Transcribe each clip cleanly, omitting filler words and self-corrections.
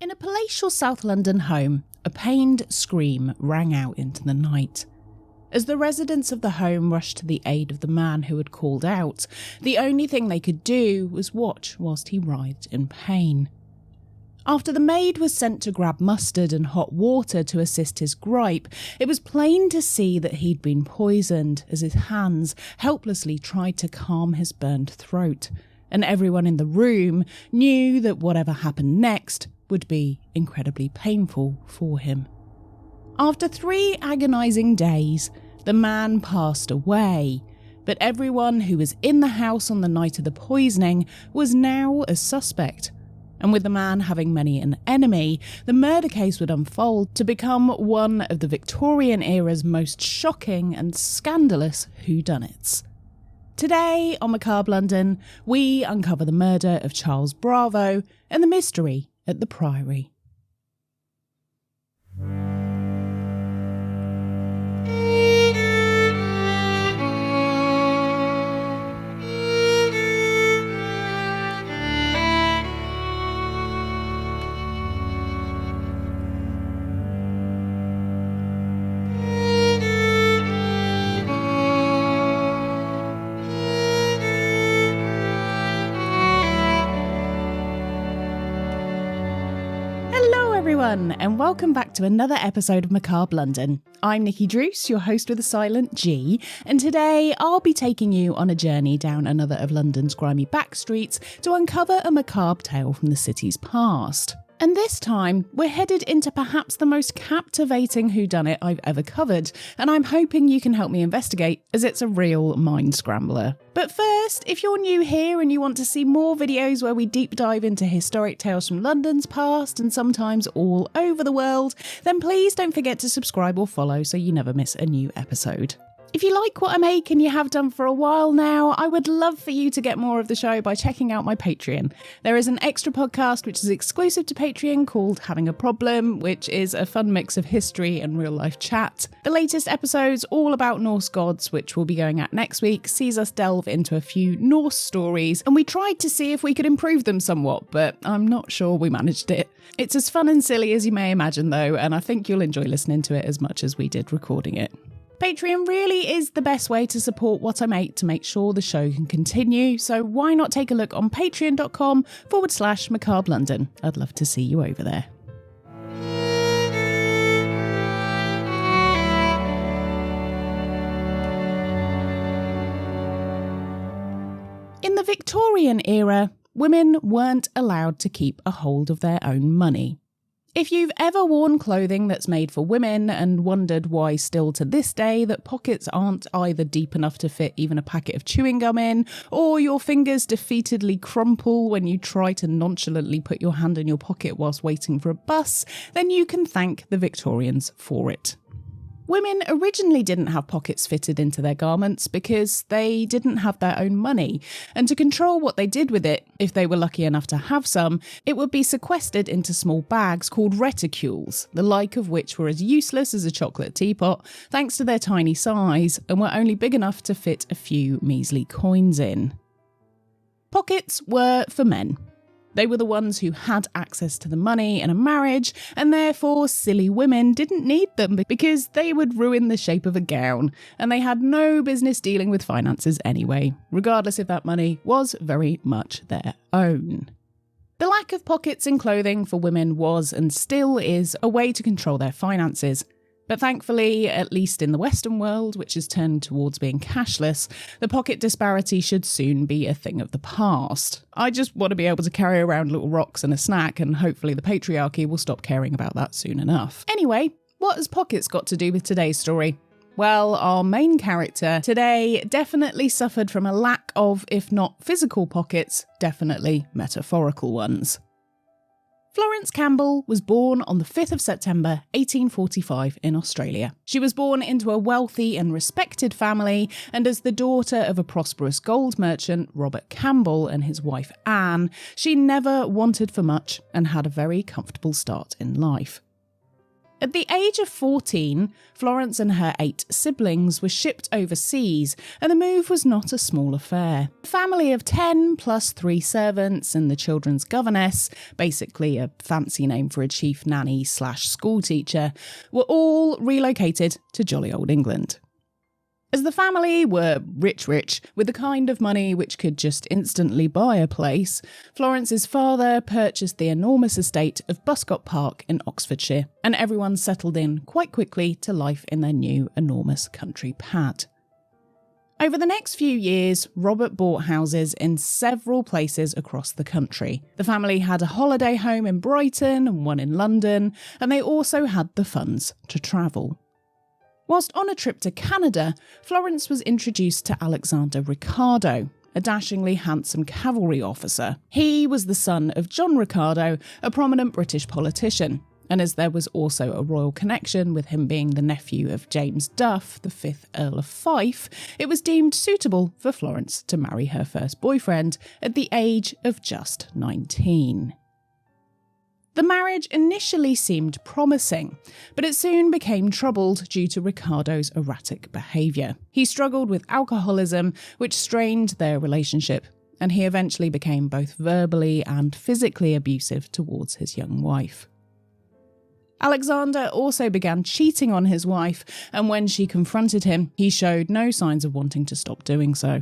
In a palatial South London home, a pained scream rang out into the night. As the residents of the home rushed to the aid of the man who had called out, the only thing they could do was watch whilst he writhed in pain. After the maid was sent to grab mustard and hot water to assist his gripe, it was plain to see that he'd been poisoned as his hands helplessly tried to calm his burned throat, and everyone in the room knew that whatever happened next would be incredibly painful for him. After 3 agonising days, the man passed away, but everyone who was in the house on the night of the poisoning was now a suspect. And with the man having many an enemy, the murder case would unfold to become one of the Victorian era's most shocking and scandalous whodunnits. Today on Macabre London, we uncover the murder of Charles Bravo and the mystery at the Priory. Everyone, and welcome back to another episode of Macabre London. I'm Nikki Druce, your host with a silent G, and today I'll be taking you on a journey down another of London's grimy back streets to uncover a macabre tale from the city's past. And this time, we're headed into perhaps the most captivating whodunit I've ever covered, and I'm hoping you can help me investigate, as it's a real mind scrambler. But first, if you're new here and you want to see more videos where we deep dive into historic tales from London's past and sometimes all over the world, then please don't forget to subscribe or follow so you never miss a new episode. If you like what I make and you have done for a while now, I would love for you to get more of the show by checking out my Patreon. There is an extra podcast which is exclusive to Patreon called Having a Problem, which is a fun mix of history and real life chat. The latest episodes, all about Norse gods, which we'll be going at next week, sees us delve into a few Norse stories, and we tried to see if we could improve them somewhat, but I'm not sure we managed it. It's as fun and silly as you may imagine though, and I think you'll enjoy listening to it as much as we did recording it. Patreon really is the best way to support what I make to make sure the show can continue, so why not take a look on patreon.com/Macabre London. I'd love to see you over there. In the Victorian era, women weren't allowed to keep a hold of their own money. If you've ever worn clothing that's made for women and wondered why still to this day that pockets aren't either deep enough to fit even a packet of chewing gum in, or your fingers defeatedly crumple when you try to nonchalantly put your hand in your pocket whilst waiting for a bus, then you can thank the Victorians for it. Women originally didn't have pockets fitted into their garments because they didn't have their own money, and to control what they did with it, if they were lucky enough to have some, it would be sequestered into small bags called reticules, the like of which were as useless as a chocolate teapot thanks to their tiny size, and were only big enough to fit a few measly coins in. Pockets were for men. They were the ones who had access to the money in a marriage, and therefore silly women didn't need them because they would ruin the shape of a gown, and they had no business dealing with finances anyway, regardless if that money was very much their own. The lack of pockets in clothing for women was, and still is, a way to control their finances. But thankfully, at least in the Western world, which is turned towards being cashless, the pocket disparity should soon be a thing of the past. I just want to be able to carry around little rocks and a snack, and hopefully the patriarchy will stop caring about that soon enough. Anyway, what has pockets got to do with today's story? Well, our main character today definitely suffered from a lack of, if not physical pockets, definitely metaphorical ones. Florence Campbell was born on the 5th of September 1845 in Australia. She was born into a wealthy and respected family, and as the daughter of a prosperous gold merchant, Robert Campbell, and his wife Anne, she never wanted for much and had a very comfortable start in life. At the age of 14, Florence and her 8 siblings were shipped overseas, and the move was not a small affair. A family of 10 plus 3 servants and the children's governess, basically a fancy name for a chief nanny / school teacher, were all relocated to jolly old England. As the family were rich, with the kind of money which could just instantly buy a place, Florence's father purchased the enormous estate of Buscott Park in Oxfordshire, and everyone settled in quite quickly to life in their new enormous country pad. Over the next few years, Robert bought houses in several places across the country. The family had a holiday home in Brighton and one in London, and they also had the funds to travel. Whilst on a trip to Canada, Florence was introduced to Alexander Ricardo, a dashingly handsome cavalry officer. He was the son of John Ricardo, a prominent British politician, and as there was also a royal connection with him being the nephew of James Duff, the 5th Earl of Fife, it was deemed suitable for Florence to marry her first boyfriend at the age of just 19. The marriage initially seemed promising, but it soon became troubled due to Ricardo's erratic behaviour. He struggled with alcoholism, which strained their relationship, and he eventually became both verbally and physically abusive towards his young wife. Alexander also began cheating on his wife, and when she confronted him, he showed no signs of wanting to stop doing so.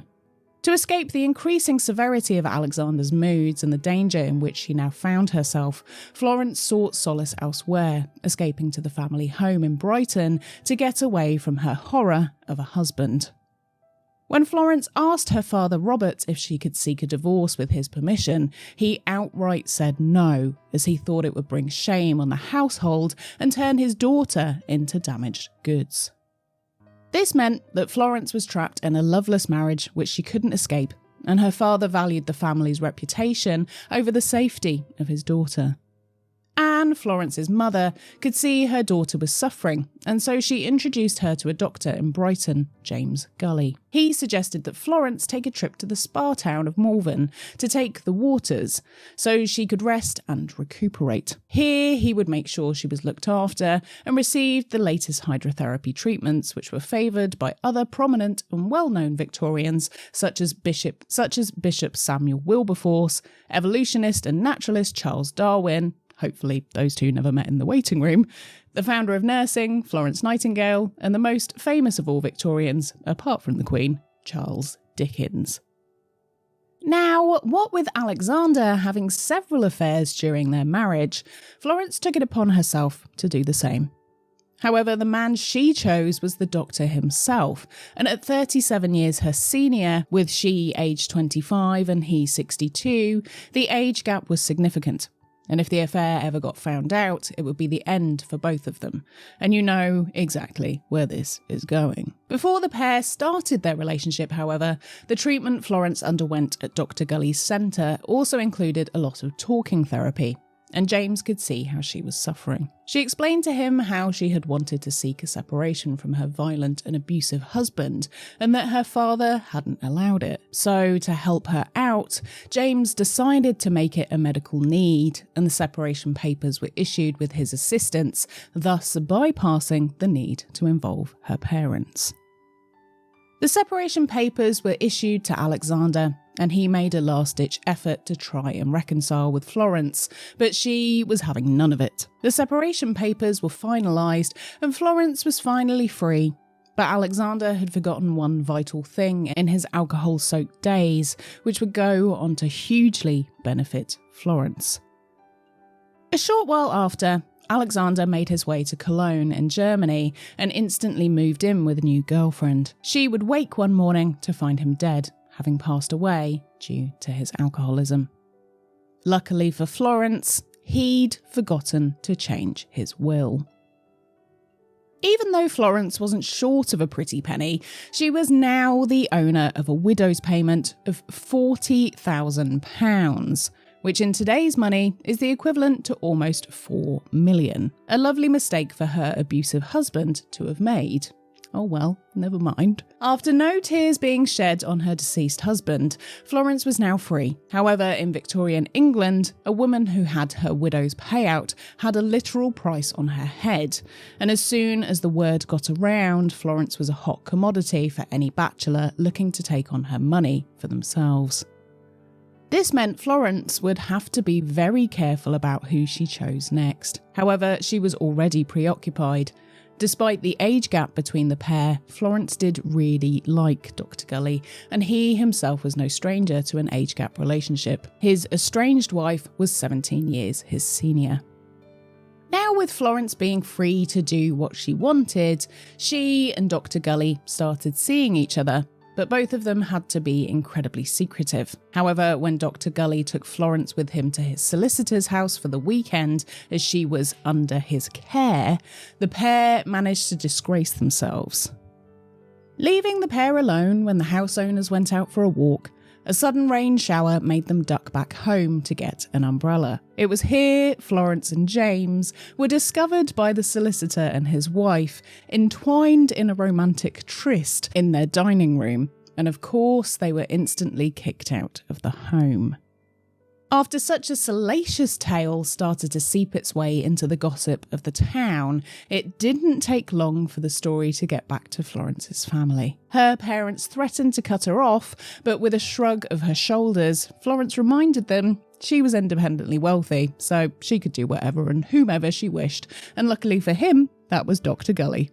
To escape the increasing severity of Alexander's moods and the danger in which she now found herself, Florence sought solace elsewhere, escaping to the family home in Brighton to get away from her horror of a husband. When Florence asked her father Robert if she could seek a divorce with his permission, he outright said no, as he thought it would bring shame on the household and turn his daughter into damaged goods. This meant that Florence was trapped in a loveless marriage which she couldn't escape, and her father valued the family's reputation over the safety of his daughter. Anne, Florence's mother, could see her daughter was suffering, and so she introduced her to a doctor in Brighton, James Gully. He suggested that Florence take a trip to the spa town of Malvern to take the waters, so she could rest and recuperate. Here he would make sure she was looked after and received the latest hydrotherapy treatments, which were favoured by other prominent and well-known Victorians, such as Bishop Samuel Wilberforce, evolutionist and naturalist Charles Darwin. Hopefully those two never met in the waiting room, the founder of nursing, Florence Nightingale, and the most famous of all Victorians, apart from the Queen, Charles Dickens. Now, what with Alexander having several affairs during their marriage, Florence took it upon herself to do the same. However, the man she chose was the doctor himself, and at 37 years her senior, with she aged 25 and he 62, the age gap was significant. And if the affair ever got found out, it would be the end for both of them. And you know exactly where this is going. Before the pair started their relationship, however, the treatment Florence underwent at Dr. Gully's centre also included a lot of talking therapy. And James could see how she was suffering. She explained to him how she had wanted to seek a separation from her violent and abusive husband, and that her father hadn't allowed it. So, to help her out, James decided to make it a medical need, and the separation papers were issued with his assistance, thus bypassing the need to involve her parents. The separation papers were issued to Alexander, and he made a last-ditch effort to try and reconcile with Florence, but she was having none of it. The separation papers were finalised, and Florence was finally free. But Alexander had forgotten one vital thing in his alcohol-soaked days, which would go on to hugely benefit Florence. A short while after, Alexander made his way to Cologne in Germany and instantly moved in with a new girlfriend. She would wake one morning to find him dead, having passed away due to his alcoholism. Luckily for Florence, he'd forgotten to change his will. Even though Florence wasn't short of a pretty penny, she was now the owner of a widow's payment of £40,000, which in today's money is the equivalent to almost $4 million. A lovely mistake for her abusive husband to have made. Oh well, never mind. After no tears being shed on her deceased husband, Florence was now free. However, in Victorian England, a woman who had her widow's payout had a literal price on her head, and as soon as the word got around, Florence was a hot commodity for any bachelor looking to take on her money for themselves. This meant Florence would have to be very careful about who she chose next. However, she was already preoccupied. Despite the age gap between the pair, Florence did really like Dr. Gully, and he himself was no stranger to an age gap relationship. His estranged wife was 17 years his senior. Now, with Florence being free to do what she wanted, she and Dr. Gully started seeing each other, but both of them had to be incredibly secretive. However, when Dr. Gully took Florence with him to his solicitor's house for the weekend as she was under his care, the pair managed to disgrace themselves. Leaving the pair alone when the house owners went out for a walk, a sudden rain shower made them duck back home to get an umbrella. It was here Florence and James were discovered by the solicitor and his wife, entwined in a romantic tryst in their dining room, and of course they were instantly kicked out of the home. After such a salacious tale started to seep its way into the gossip of the town, it didn't take long for the story to get back to Florence's family. Her parents threatened to cut her off, but with a shrug of her shoulders, Florence reminded them she was independently wealthy, so she could do whatever and whomever she wished, and luckily for him, that was Dr. Gully.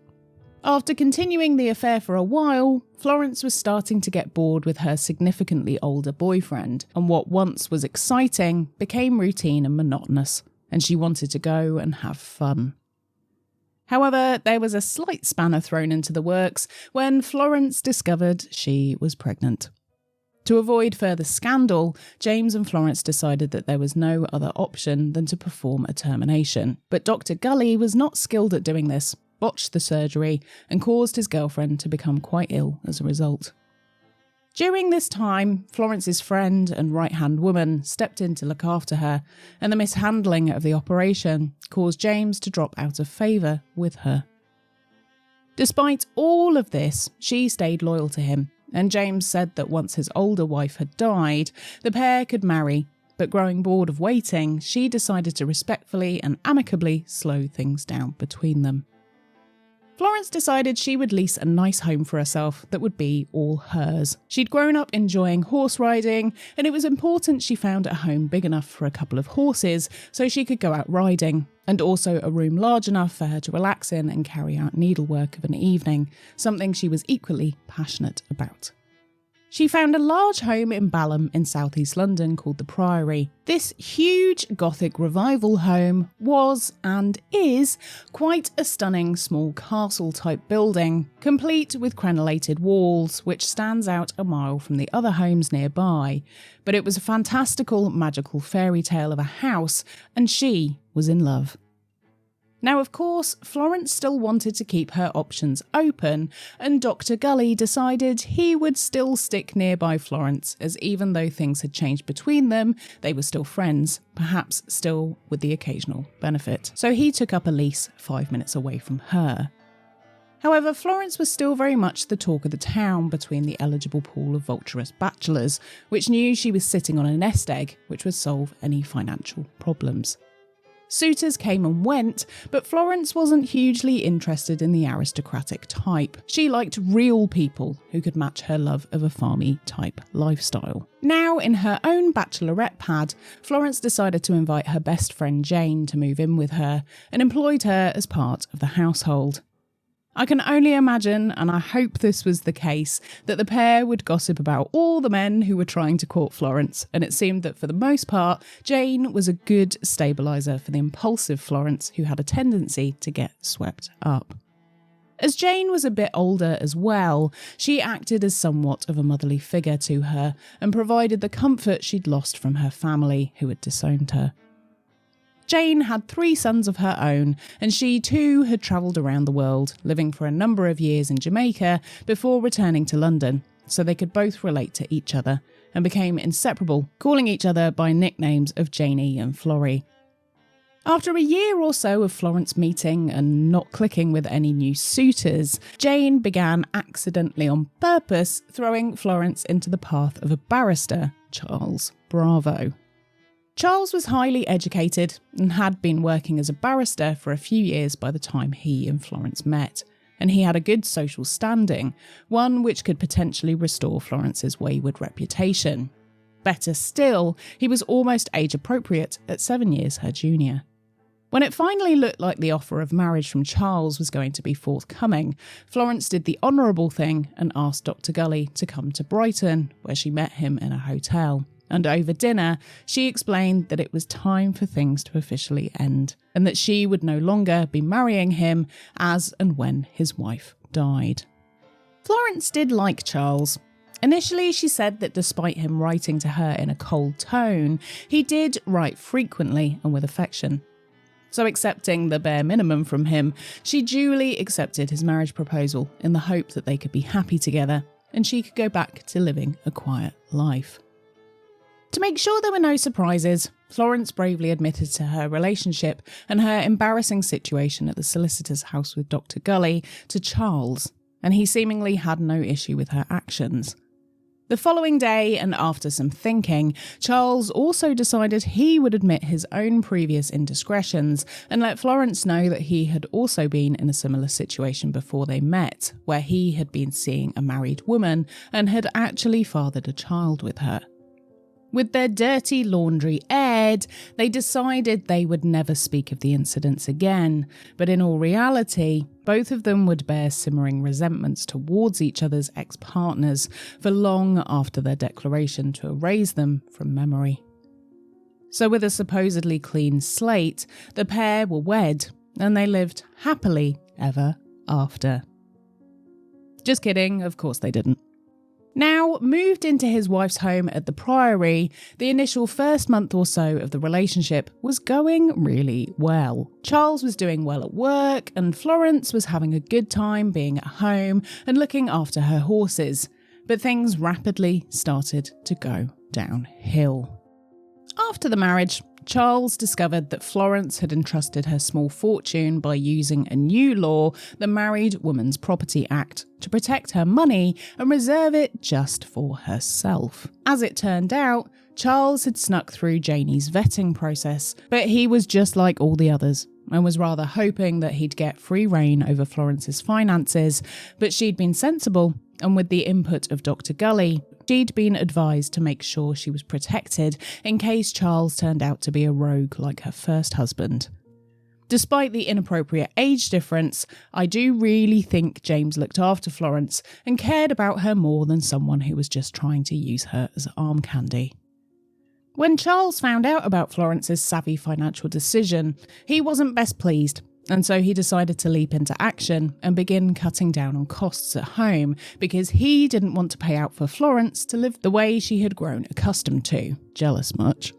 After continuing the affair for a while, Florence was starting to get bored with her significantly older boyfriend, and what once was exciting became routine and monotonous, and she wanted to go and have fun. However, there was a slight spanner thrown into the works when Florence discovered she was pregnant. To avoid further scandal, James and Florence decided that there was no other option than to perform a termination, but Dr. Gully was not skilled at doing this, botched the surgery, and caused his girlfriend to become quite ill as a result. During this time, Florence's friend and right-hand woman stepped in to look after her, and the mishandling of the operation caused James to drop out of favour with her. Despite all of this, she stayed loyal to him, and James said that once his older wife had died, the pair could marry, but growing bored of waiting, she decided to respectfully and amicably slow things down between them. Florence decided she would lease a nice home for herself that would be all hers. She'd grown up enjoying horse riding, and it was important she found a home big enough for a couple of horses so she could go out riding, and also a room large enough for her to relax in and carry out needlework of an evening, something she was equally passionate about. She found a large home in Balham in southeast London called the Priory. This huge Gothic revival home was, and is, quite a stunning small castle-type building, complete with crenellated walls, which stands out a mile from the other homes nearby. But it was a fantastical, magical fairy tale of a house, and she was in love. Now, of course, Florence still wanted to keep her options open, and Dr. Gully decided he would still stick nearby Florence, as even though things had changed between them, they were still friends, perhaps still with the occasional benefit. So he took up a lease 5 minutes away from her. However, Florence was still very much the talk of the town between the eligible pool of vulturous bachelors, which knew she was sitting on a nest egg which would solve any financial problems. Suitors came and went, but Florence wasn't hugely interested in the aristocratic type. She liked real people who could match her love of a farmy type lifestyle. Now, in her own bachelorette pad, Florence decided to invite her best friend Jane to move in with her and employed her as part of the household. I can only imagine, and I hope this was the case, that the pair would gossip about all the men who were trying to court Florence, and it seemed that for the most part, Jane was a good stabiliser for the impulsive Florence who had a tendency to get swept up. As Jane was a bit older as well, she acted as somewhat of a motherly figure to her and provided the comfort she'd lost from her family who had disowned her. Jane had 3 sons of her own, and she too had travelled around the world, living for a number of years in Jamaica before returning to London, so they could both relate to each other, and became inseparable, calling each other by nicknames of Janie and Florrie. After a year or so of Florence meeting and not clicking with any new suitors, Jane began accidentally on purpose throwing Florence into the path of a barrister, Charles Bravo. Charles was highly educated and had been working as a barrister for a few years by the time he and Florence met, and he had a good social standing, one which could potentially restore Florence's wayward reputation. Better still, he was almost age appropriate at 7 years her junior. When it finally looked like the offer of marriage from Charles was going to be forthcoming, Florence did the honourable thing and asked Dr. Gully to come to Brighton, where she met him in a hotel. And over dinner, she explained that it was time for things to officially end, and that she would no longer be marrying him as and when his wife died. Florence did like Charles. Initially, she said that despite him writing to her in a cold tone, he did write frequently and with affection. So accepting the bare minimum from him, she duly accepted his marriage proposal in the hope that they could be happy together and she could go back to living a quiet life. To make sure there were no surprises, Florence bravely admitted to her relationship and her embarrassing situation at the solicitor's house with Dr. Gully to Charles, and he seemingly had no issue with her actions. The following day, and after some thinking, Charles also decided he would admit his own previous indiscretions and let Florence know that he had also been in a similar situation before they met, where he had been seeing a married woman and had actually fathered a child with her. With their dirty laundry aired, they decided they would never speak of the incidents again, but in all reality, both of them would bear simmering resentments towards each other's ex-partners for long after their declaration to erase them from memory. So with a supposedly clean slate, the pair were wed, and they lived happily ever after. Just kidding, of course they didn't. Now, moved into his wife's home at the Priory, the initial first month or so of the relationship was going really well. Charles was doing well at work, and Florence was having a good time being at home and looking after her horses. But things rapidly started to go downhill. After the marriage, Charles discovered that Florence had entrusted her small fortune by using a new law, the Married Women's Property Act, to protect her money and reserve it just for herself. As it turned out, Charles had snuck through Janie's vetting process, but he was just like all the others and was rather hoping that he'd get free rein over Florence's finances, but she'd been sensible, and with the input of Dr. Gully, she'd been advised to make sure she was protected in case Charles turned out to be a rogue like her first husband. Despite the inappropriate age difference, I do really think James looked after Florence and cared about her more than someone who was just trying to use her as arm candy. When Charles found out about Florence's savvy financial decision, he wasn't best pleased, and so he decided to leap into action and begin cutting down on costs at home because he didn't want to pay out for Florence to live the way she had grown accustomed to. Jealous much?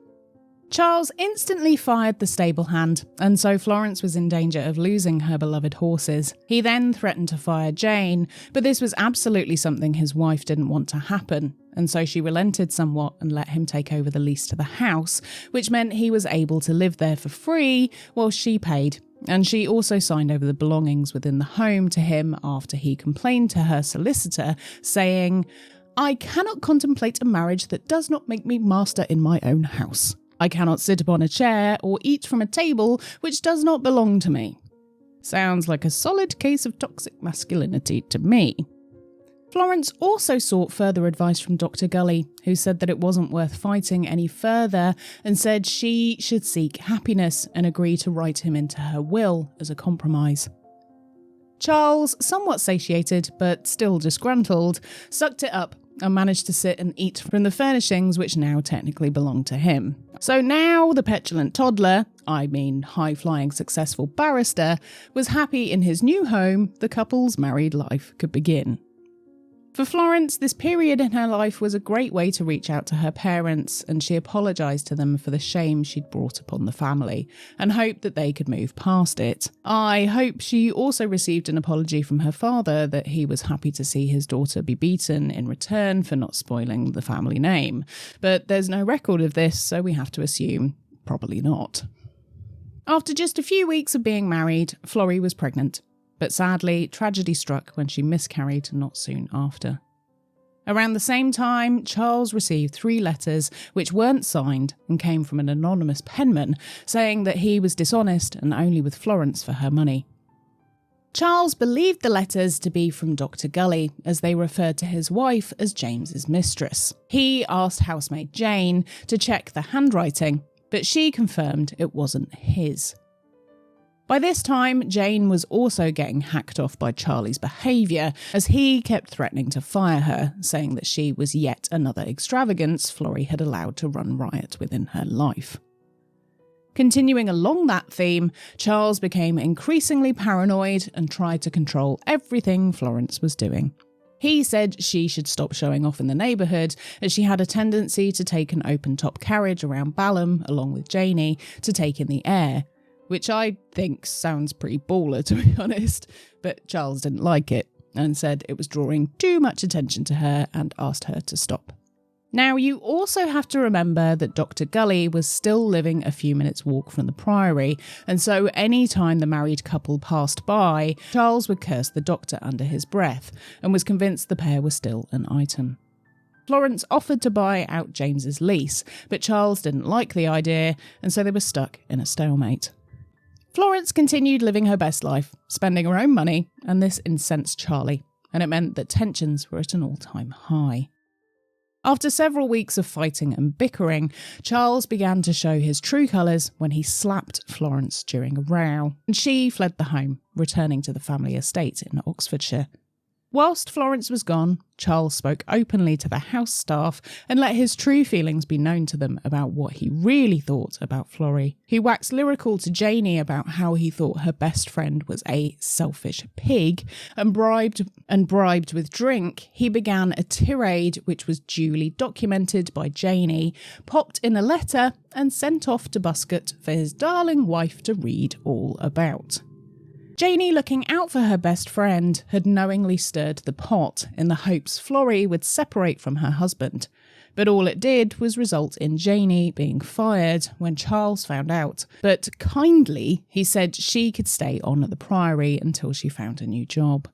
Charles instantly fired the stable hand, and so Florence was in danger of losing her beloved horses. He then threatened to fire Jane, but this was absolutely something his wife didn't want to happen, and so she relented somewhat and let him take over the lease to the house, which meant he was able to live there for free while she paid. And she also signed over the belongings within the home to him after he complained to her solicitor, saying, "I cannot contemplate a marriage that does not make me master in my own house. I cannot sit upon a chair or eat from a table which does not belong to me." Sounds like a solid case of toxic masculinity to me. Florence also sought further advice from Dr. Gully, who said that it wasn't worth fighting any further and said she should seek happiness and agree to write him into her will as a compromise. Charles, somewhat satiated but still disgruntled, sucked it up and managed to sit and eat from the furnishings which now technically belonged to him. So now the petulant toddler, high-flying successful barrister, was happy in his new home. The couple's married life could begin. For Florence, this period in her life was a great way to reach out to her parents, and she apologised to them for the shame she'd brought upon the family and hoped that they could move past it. I hope she also received an apology from her father that he was happy to see his daughter be beaten in return for not spoiling the family name, but there's no record of this, so we have to assume probably not. After just a few weeks of being married, Florrie was pregnant, but sadly, tragedy struck when she miscarried not soon after. Around the same time, Charles received 3 letters which weren't signed and came from an anonymous penman saying that he was dishonest and only with Florence for her money. Charles believed the letters to be from Dr. Gully, as they referred to his wife as James's mistress. He asked housemaid Jane to check the handwriting, but she confirmed it wasn't his. By this time, Jane was also getting hacked off by Charlie's behaviour, as he kept threatening to fire her, saying that she was yet another extravagance Florrie had allowed to run riot within her life. Continuing along that theme, Charles became increasingly paranoid and tried to control everything Florence was doing. He said she should stop showing off in the neighbourhood, as she had a tendency to take an open-top carriage around Balham along with Janie to take in the air, which I think sounds pretty baller, to be honest, but Charles didn't like it and said it was drawing too much attention to her and asked her to stop. Now, you also have to remember that Dr. Gully was still living a few minutes' walk from the Priory, and so any time the married couple passed by, Charles would curse the doctor under his breath and was convinced the pair were still an item. Florence offered to buy out James's lease, but Charles didn't like the idea, and so they were stuck in a stalemate. Florence continued living her best life, spending her own money, and this incensed Charlie, and it meant that tensions were at an all-time high. After several weeks of fighting and bickering, Charles began to show his true colours when he slapped Florence during a row, and she fled the home, returning to the family estate in Oxfordshire. Whilst Florence was gone, Charles spoke openly to the house staff and let his true feelings be known to them about what he really thought about Florrie. He waxed lyrical to Janie about how he thought her best friend was a selfish pig, and bribed with drink, he began a tirade which was duly documented by Janie, popped in a letter and sent off to Buscott for his darling wife to read all about. Janie, looking out for her best friend, had knowingly stirred the pot in the hopes Florrie would separate from her husband, but all it did was result in Janie being fired when Charles found out. But kindly, he said she could stay on at the Priory until she found a new job.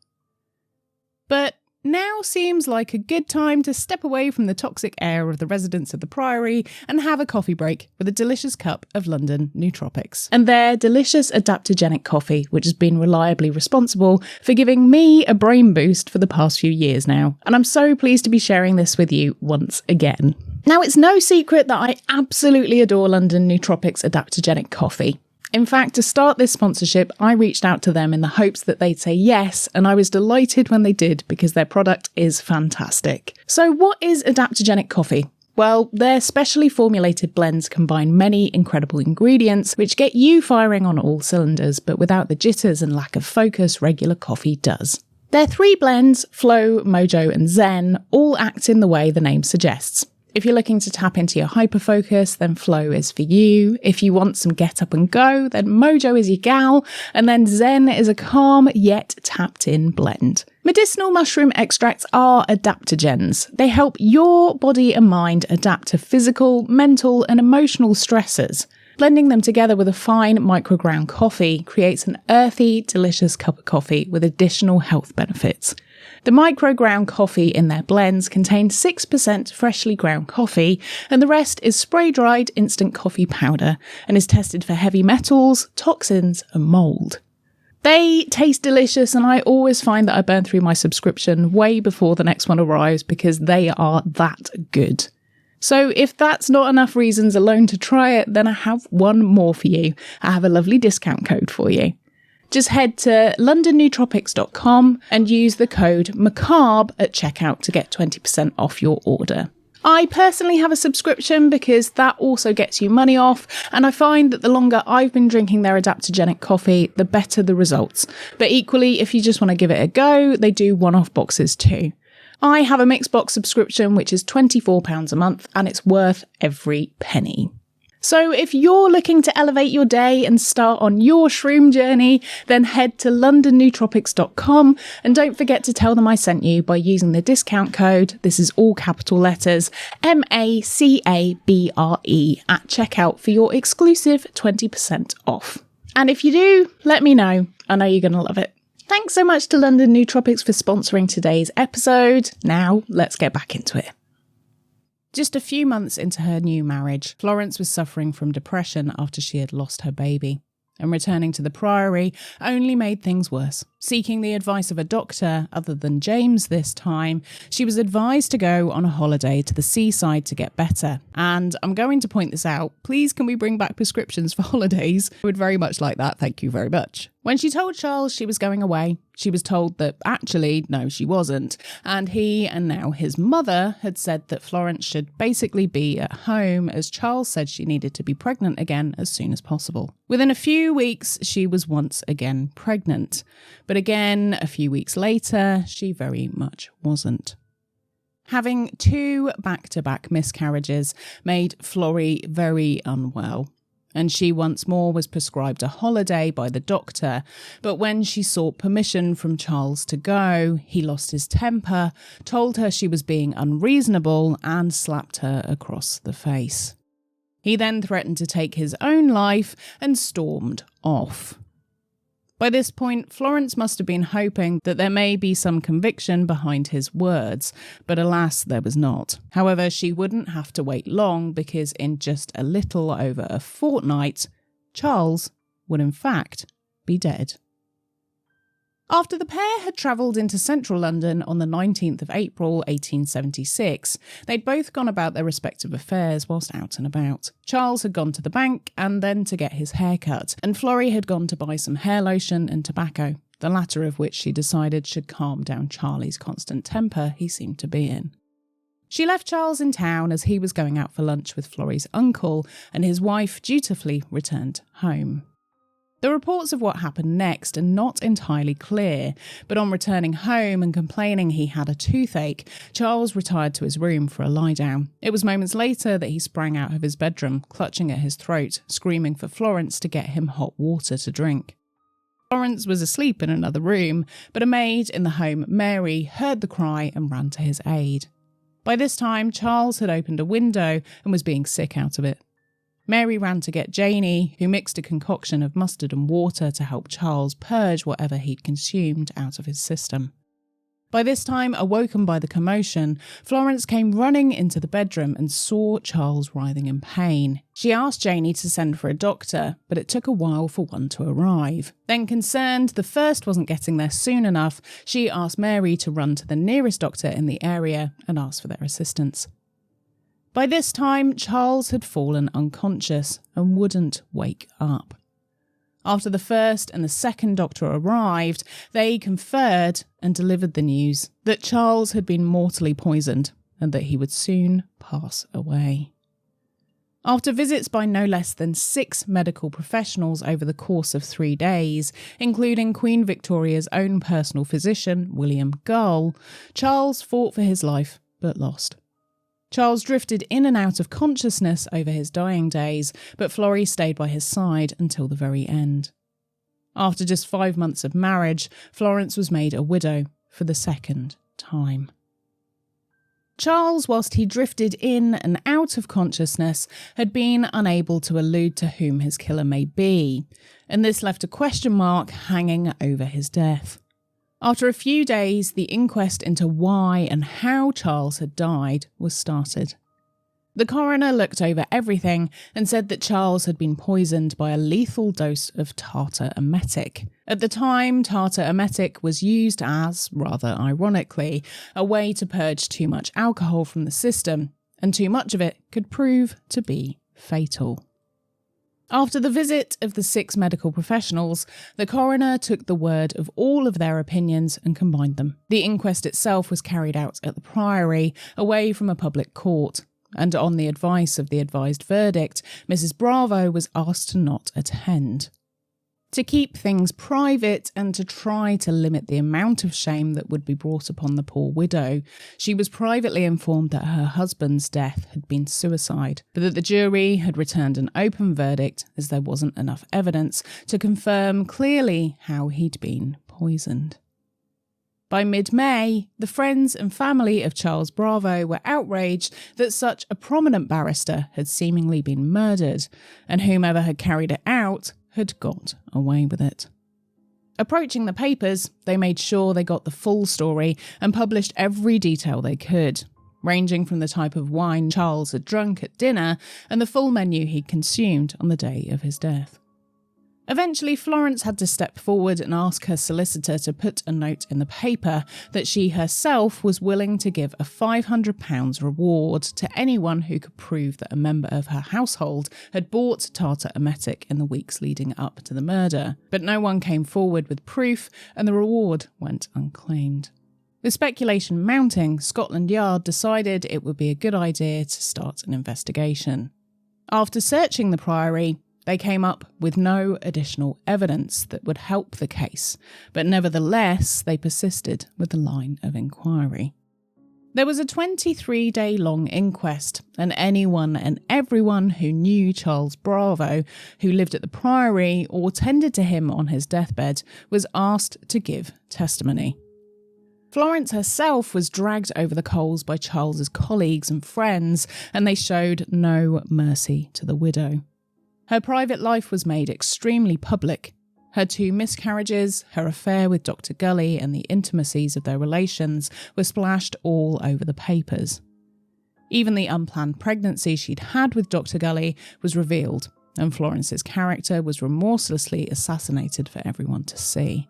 But now seems like a good time to step away from the toxic air of the residents of the Priory and have a coffee break with a delicious cup of London nootropics. And their delicious adaptogenic coffee, which has been reliably responsible for giving me a brain boost for the past few years now. And I'm so pleased to be sharing this with you once again. Now, it's no secret that I absolutely adore London Nootropics adaptogenic coffee. In fact, to start this sponsorship, I reached out to them in the hopes that they'd say yes, and I was delighted when they did because their product is fantastic. So what is adaptogenic coffee? Well, their specially formulated blends combine many incredible ingredients which get you firing on all cylinders, but without the jitters and lack of focus regular coffee does. Their 3 blends, Flow, Mojo and Zen, all act in the way the name suggests. If you're looking to tap into your hyperfocus, then Flow is for you. If you want some get up and go, then Mojo is your gal. And then Zen is a calm yet tapped in blend. Medicinal mushroom extracts are adaptogens. They help your body and mind adapt to physical, mental and emotional stressors. Blending them together with a fine microground coffee creates an earthy, delicious cup of coffee with additional health benefits. The microground coffee in their blends contains 6% freshly ground coffee, and the rest is spray-dried instant coffee powder and is tested for heavy metals, toxins and mould. They taste delicious, and I always find that I burn through my subscription way before the next one arrives because they are that good. So if that's not enough reasons alone to try it, then I have one more for you. I have a lovely discount code for you. Just head to londonnootropics.com and use the code Macabre at checkout to get 20% off your order. I personally have a subscription because that also gets you money off, and I find that the longer I've been drinking their adaptogenic coffee, the better the results. But equally, if you just want to give it a go, they do one-off boxes too. I have a mixed box subscription which is £24 a month, and it's worth every penny. So if you're looking to elevate your day and start on your shroom journey, then head to londonnootropics.com and don't forget to tell them I sent you by using the discount code, this is all capital letters, MACABRE at checkout for your exclusive 20% off. And if you do, let me know. I know you're going to love it. Thanks so much to London Nootropics for sponsoring today's episode. Now, let's get back into it. Just a few months into her new marriage, Florence was suffering from depression after she had lost her baby. And returning to the Priory only made things worse. Seeking the advice of a doctor, other than James this time, she was advised to go on a holiday to the seaside to get better. And I'm going to point this out. Please can we bring back prescriptions for holidays? I would very much like that. Thank you very much. When she told Charles she was going away, she was told that actually, no, she wasn't. And he, and now his mother, had said that Florence should basically be at home, as Charles said she needed to be pregnant again as soon as possible. Within a few weeks, she was once again pregnant. But again, a few weeks later, she very much wasn't. Having 2 back-to-back miscarriages made Florrie very unwell. And she once more was prescribed a holiday by the doctor, but when she sought permission from Charles to go, he lost his temper, told her she was being unreasonable, and slapped her across the face. He then threatened to take his own life and stormed off. By this point, Florence must have been hoping that there may be some conviction behind his words, but alas, there was not. However, she wouldn't have to wait long because in just a little over a fortnight, Charles would in fact be dead. After the pair had travelled into central London on the 19th of April 1876, they'd both gone about their respective affairs whilst out and about. Charles had gone to the bank and then to get his hair cut, and Florrie had gone to buy some hair lotion and tobacco, the latter of which she decided should calm down Charlie's constant temper he seemed to be in. She left Charles in town as he was going out for lunch with Florrie's uncle, and his wife dutifully returned home. The reports of what happened next are not entirely clear, but on returning home and complaining he had a toothache, Charles retired to his room for a lie-down. It was moments later that he sprang out of his bedroom, clutching at his throat, screaming for Florence to get him hot water to drink. Florence was asleep in another room, but a maid in the home, Mary, heard the cry and ran to his aid. By this time, Charles had opened a window and was being sick out of it. Mary ran to get Janie, who mixed a concoction of mustard and water to help Charles purge whatever he'd consumed out of his system. By this time, awoken by the commotion, Florence came running into the bedroom and saw Charles writhing in pain. She asked Janie to send for a doctor, but it took a while for one to arrive. Then, concerned the first wasn't getting there soon enough, she asked Mary to run to the nearest doctor in the area and ask for their assistance. By this time, Charles had fallen unconscious and wouldn't wake up. After the first and the second doctor arrived, they conferred and delivered the news that Charles had been mortally poisoned and that he would soon pass away. After visits by no less than 6 medical professionals over the course of 3 days, including Queen Victoria's own personal physician, William Gull, Charles fought for his life but lost. Charles drifted in and out of consciousness over his dying days, but Florrie stayed by his side until the very end. After just 5 months of marriage, Florence was made a widow for the second time. Charles, whilst he drifted in and out of consciousness, had been unable to allude to whom his killer may be, and this left a question mark hanging over his death. After a few days, the inquest into why and how Charles had died was started. The coroner looked over everything and said that Charles had been poisoned by a lethal dose of tartar emetic. At the time, tartar emetic was used as, rather ironically, a way to purge too much alcohol from the system, and too much of it could prove to be fatal. After the visit of the 6 medical professionals, the coroner took the word of all of their opinions and combined them. The inquest itself was carried out at the Priory, away from a public court, and on the advice of the advised verdict, Mrs. Bravo was asked to not attend. To keep things private and to try to limit the amount of shame that would be brought upon the poor widow, she was privately informed that her husband's death had been suicide, but that the jury had returned an open verdict as there wasn't enough evidence to confirm clearly how he'd been poisoned. By mid-May, the friends and family of Charles Bravo were outraged that such a prominent barrister had seemingly been murdered, and whomever had carried it out had got away with it. Approaching the papers, they made sure they got the full story and published every detail they could, ranging from the type of wine Charles had drunk at dinner and the full menu he'd consumed on the day of his death. Eventually, Florence had to step forward and ask her solicitor to put a note in the paper that she herself was willing to give a £500 reward to anyone who could prove that a member of her household had bought tartar emetic in the weeks leading up to the murder. But no one came forward with proof, and the reward went unclaimed. With speculation mounting, Scotland Yard decided it would be a good idea to start an investigation. After searching the Priory, they came up with no additional evidence that would help the case, but nevertheless, they persisted with the line of inquiry. There was a 23-day-long inquest, and anyone and everyone who knew Charles Bravo, who lived at the Priory or tended to him on his deathbed, was asked to give testimony. Florence herself was dragged over the coals by Charles's colleagues and friends, and they showed no mercy to the widow. Her private life was made extremely public. Her 2 miscarriages, her affair with Dr. Gully, and the intimacies of their relations were splashed all over the papers. Even the unplanned pregnancy she'd had with Dr. Gully was revealed, and Florence's character was remorselessly assassinated for everyone to see.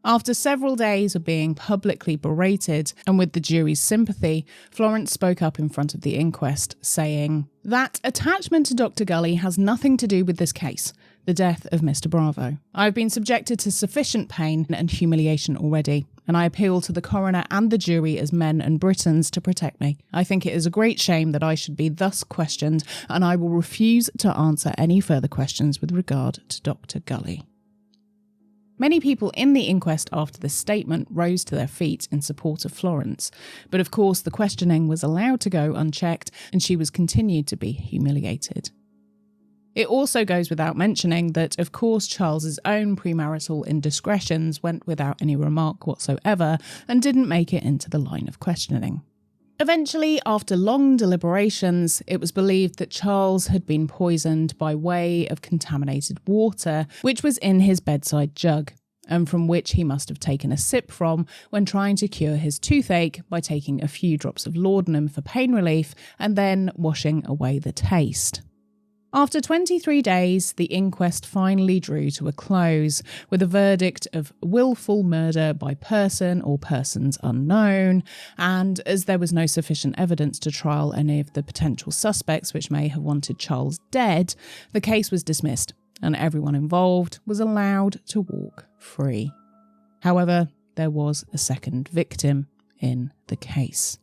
After several days of being publicly berated, and with the jury's sympathy, Florence spoke up in front of the inquest, saying, "That attachment to Dr. Gully has nothing to do with this case, the death of Mr. Bravo. I've been subjected to sufficient pain and humiliation already, and I appeal to the coroner and the jury as men and Britons to protect me. I think it is a great shame that I should be thus questioned, and I will refuse to answer any further questions with regard to Dr. Gully." Many people in the inquest after this statement rose to their feet in support of Florence, but of course the questioning was allowed to go unchecked and she was continued to be humiliated. It also goes without mentioning that, of course, Charles's own premarital indiscretions went without any remark whatsoever and didn't make it into the line of questioning. Eventually, after long deliberations, it was believed that Charles had been poisoned by way of contaminated water, which was in his bedside jug, and from which he must have taken a sip from when trying to cure his toothache by taking a few drops of laudanum for pain relief and then washing away the taste. After 23 days, the inquest finally drew to a close, with a verdict of willful murder by person or persons unknown, and as there was no sufficient evidence to trial any of the potential suspects which may have wanted Charles dead, the case was dismissed, and everyone involved was allowed to walk free. However, there was a second victim in the case.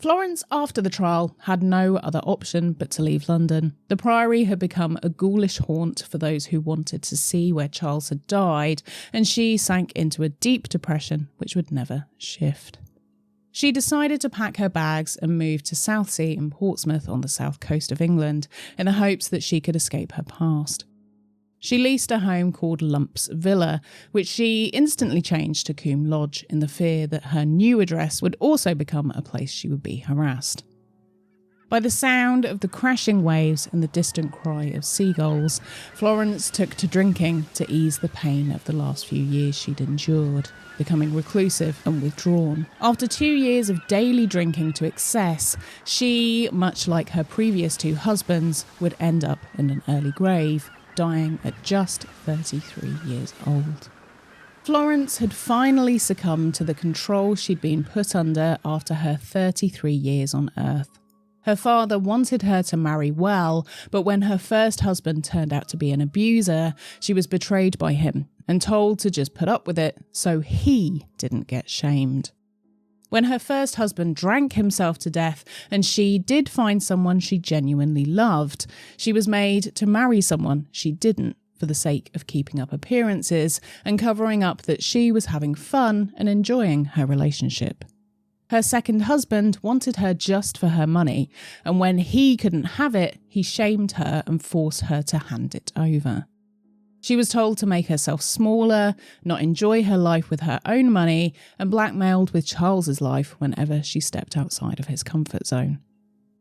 Florence, after the trial, had no other option but to leave London. The Priory had become a ghoulish haunt for those who wanted to see where Charles had died, and she sank into a deep depression which would never shift. She decided to pack her bags and move to Southsea in Portsmouth on the south coast of England, in the hopes that she could escape her past. She leased a home called Lump's Villa, which she instantly changed to Combe Lodge in the fear that her new address would also become a place she would be harassed. By the sound of the crashing waves and the distant cry of seagulls, Florence took to drinking to ease the pain of the last few years she'd endured, becoming reclusive and withdrawn. After 2 years of daily drinking to excess, she, much like her previous 2 husbands, would end up in an early grave, dying at just 33 years old. Florence had finally succumbed to the control she'd been put under after her 33 years on Earth. Her father wanted her to marry well, but when her first husband turned out to be an abuser, she was betrayed by him and told to just put up with it so he didn't get shamed. When her first husband drank himself to death and she did find someone she genuinely loved, she was made to marry someone she didn't for the sake of keeping up appearances and covering up that she was having fun and enjoying her relationship. Her second husband wanted her just for her money, and when he couldn't have it, he shamed her and forced her to hand it over. She was told to make herself smaller, not enjoy her life with her own money, and blackmailed with Charles's life whenever she stepped outside of his comfort zone.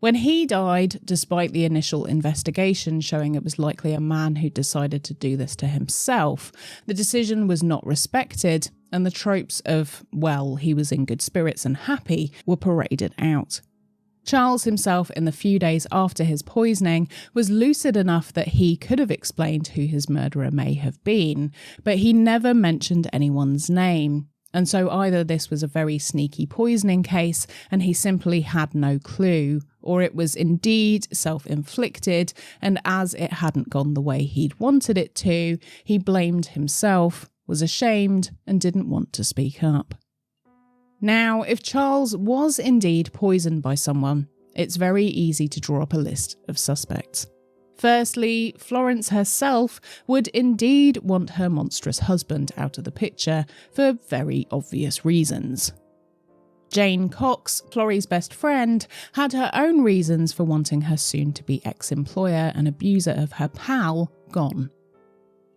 When he died, despite the initial investigation showing it was likely a man who decided to do this to himself, the decision was not respected, and the tropes of, well, he was in good spirits and happy, were paraded out. Charles himself, in the few days after his poisoning, was lucid enough that he could have explained who his murderer may have been, but he never mentioned anyone's name. And so either this was a very sneaky poisoning case and he simply had no clue, or it was indeed self-inflicted, and as it hadn't gone the way he'd wanted it to, he blamed himself, was ashamed, and didn't want to speak up. Now, if Charles was indeed poisoned by someone, it's very easy to draw up a list of suspects. Firstly, Florence herself would indeed want her monstrous husband out of the picture for very obvious reasons. Jane Cox, Florrie's best friend, had her own reasons for wanting her soon-to-be ex-employer and abuser of her pal gone.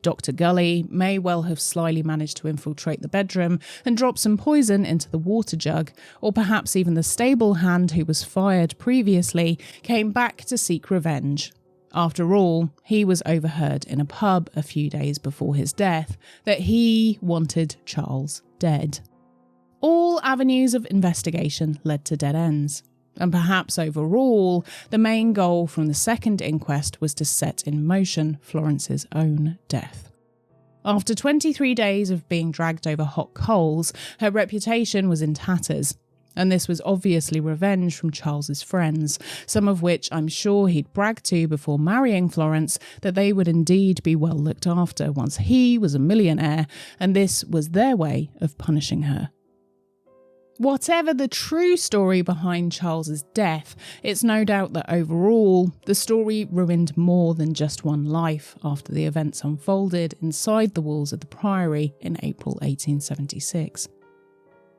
Dr. Gully may well have slyly managed to infiltrate the bedroom and drop some poison into the water jug, or perhaps even the stable hand who was fired previously came back to seek revenge. After all, he was overheard in a pub a few days before his death that he wanted Charles dead. All avenues of investigation led to dead ends. And perhaps overall, the main goal from the second inquest was to set in motion Florence's own death. After 23 days of being dragged over hot coals, her reputation was in tatters. And this was obviously revenge from Charles's friends, some of which I'm sure he'd bragged to before marrying Florence that they would indeed be well looked after once he was a millionaire, and this was their way of punishing her. Whatever the true story behind Charles's death, it's no doubt that overall, the story ruined more than just one life after the events unfolded inside the walls of the Priory in April 1876.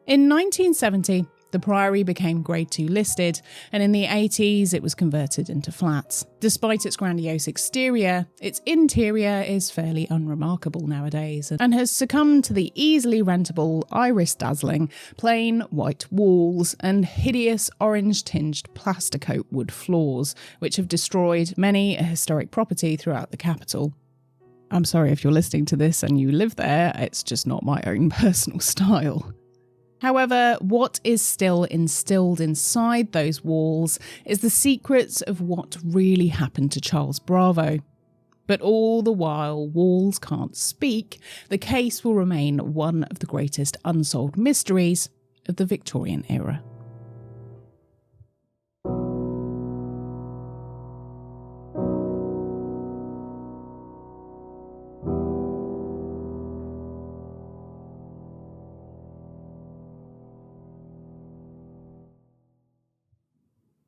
In 1970, the Priory became Grade 2 listed, and in the 80s it was converted into flats. Despite its grandiose exterior, its interior is fairly unremarkable nowadays and has succumbed to the easily rentable, iris-dazzling, plain white walls and hideous orange-tinged plastercoat wood floors, which have destroyed many a historic property throughout the capital. I'm sorry if you're listening to this and you live there, it's just not my own personal style. However, what is still instilled inside those walls is the secrets of what really happened to Charles Bravo. But all the while walls can't speak, the case will remain one of the greatest unsolved mysteries of the Victorian era.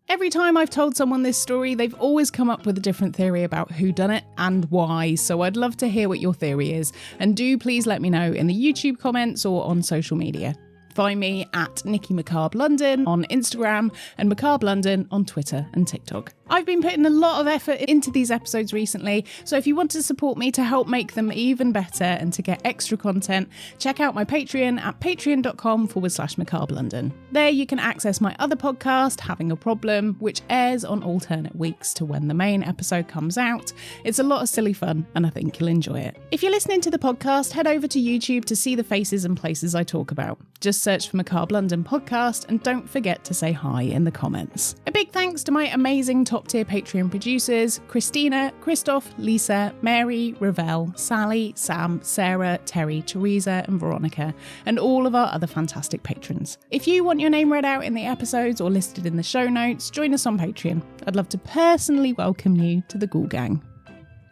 Every time I've told someone this story, they've always come up with a different theory about who done it and why, so I'd love to hear what your theory is, and do please let me know in the YouTube comments or on social media. Find me at Nikki Macabre London on Instagram and Macabre London on Twitter and TikTok. I've been putting a lot of effort into these episodes recently, so if you want to support me to help make them even better and to get extra content, check out my Patreon at patreon.com/Macabre London. There you can access my other podcast, Having a Problem, which airs on alternate weeks to when the main episode comes out. It's a lot of silly fun, and I think you'll enjoy it. If you're listening to the podcast, head over to YouTube to see the faces and places I talk about. Just search for Macabre London Podcast, and don't forget to say hi in the comments. A big thanks to my amazing top-tier Patreon producers, Christina, Christoph, Lisa, Mary, Ravel, Sally, Sam, Sarah, Terry, Teresa, and Veronica, and all of our other fantastic patrons. If you want your name read out in the episodes or listed in the show notes, join us on Patreon. I'd love to personally welcome you to the Ghoul Gang.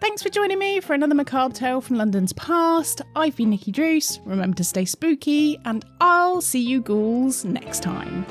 Thanks for joining me for another macabre tale from London's past. I've been Nikki Druce. Remember to stay spooky, and I'll see you ghouls next time.